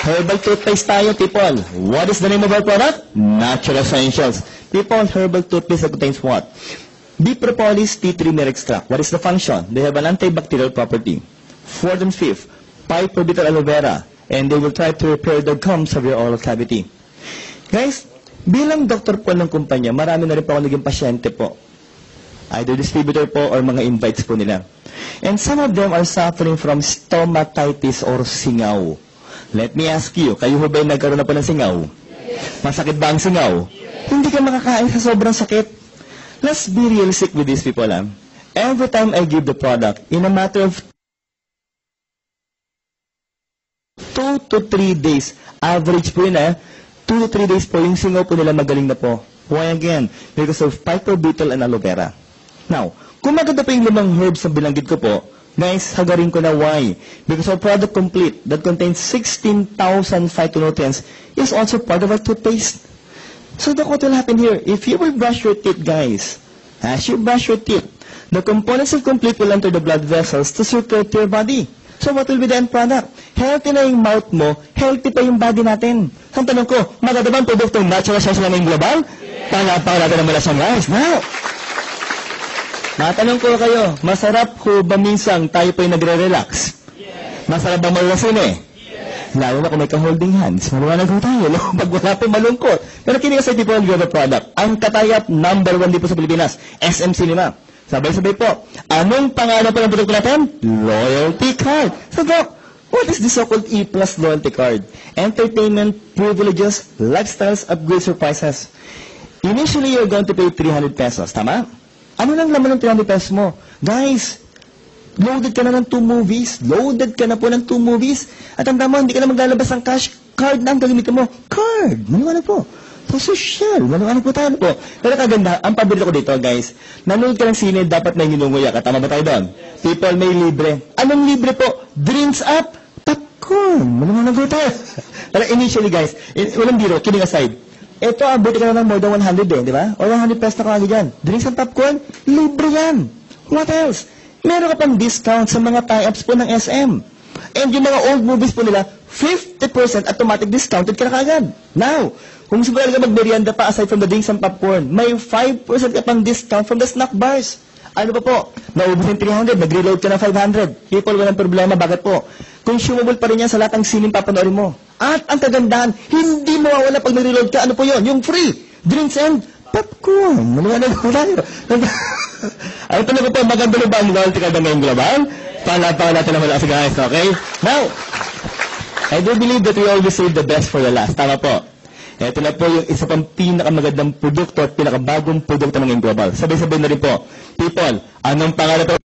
Herbal toothpaste tayo, people. What is the name of our product? Natural Essentials. People, herbal toothpaste that contains what? Deep propolis tea tree mere extract. What is the function? They have an antibacterial property. Fourth and fifth, piperbital aloe vera. And they will try to repair the gums of your oral cavity. Guys, bilang doktor po ng kumpanya, marami na rin po ako naging pasyente po. Either distributor po or mga invites po nila. And some of them are suffering from stomatitis or singaw. Let me ask you, kayo ho ba yung nagkaroon na po ng singaw? Masakit ba ang singaw? Hindi ka makakain sa sobrang sakit. Let's be realistic with these people. Every time I give the product, in a matter of 2 to 3 days, average po yun 2 to 3 days po, yung singaw po nila magaling na po. Why again? Because of piperbital and aloe vera. Now, kung maganda po yung 5 herbs na bilanggit ko po, guys, hagarin ko na why. Because our product complete that contains 16,000 phytonutrients is also part of our toothpaste. So look what will happen here. If you will brush your teeth, guys, as you brush your teeth, the components of complete will enter the blood vessels to circulate to your body. So what will be the end product? Healthy na yung mouth mo, healthy pa yung body natin. Ang tanong ko, maganda ba ang produktong Natural Essentials na yung global? Pangapaw natin ang malasang, guys. Now, matanong ko kayo, masarap ko ba minsang tayo po yung nagre-relax? Yes. Masarap ba malasin Yes. Lalo na kung may ka-holding hands. Maluwanag ko tayo, no? Pag wala po malungkot. Pero kinig sa tipo ng global product. Ang katayap, number 1 dito sa Pilipinas, SM Cinema. Sabay-sabay po. Anong pangalan po ng produkto natin? Loyalty Card. So, Doc, what is the so-called E+ Loyalty Card? Entertainment, privileges, lifestyles, upgrade surprises. Initially, you're going to pay 300 pesos. Tama? Ano lang laman ng 300 pesos mo? Guys, loaded ka na ng 2 movies. Loaded ka na po ng 2 movies. At ang tama, hindi ka na maglalabas ng cash card na ang gagamitin mo. Card! Maliwanag po. So, social. Maliwanag po tayo po. Pero kaganda, ang paborito ko dito, guys, nanood ka ng sine, dapat may ginunguya ka. Tama ba tayo doon? People may libre. Anong libre po? Drinks up, popcorn. Maliwanag po tayo. Pero initially, guys, walang biro, kidding aside. Ito, abuti ka na ng more than 100 di ba? O 100 pesos na kagad dyan. Drinks and popcorn, libre yan. What else? Meron ka pang discount sa mga tie-ups po ng SM. And yung mga old movies po nila, 50% automatic discounted ka na kagad. Now, kung gusto ka magmerienda pa aside from the drinks and popcorn, may 5% ka pang discount from the snack bars. Ano pa po? Naubos yung 300, nag-reload ka na 500. People, walang problema. Bakit po? Consumable pa rin yan sa lahat ng sining papanoorin mo. At ang kagandahan, hindi mawawala pag nag-reload ka. Ano po yun? Yung free drinks and popcorn. Maliwanag ko tayo. Ano pa na po, maganda na ba ang loyalty card ng global? Palapakan natin naman sa guys, okay? Now, I do believe that we always save the best for the last. Tama po. Ito na po yung isa pang pinakamagandang produkto at pinakabagong produkto ng global. Sabay-sabay na rin po. People, anong pangalan po?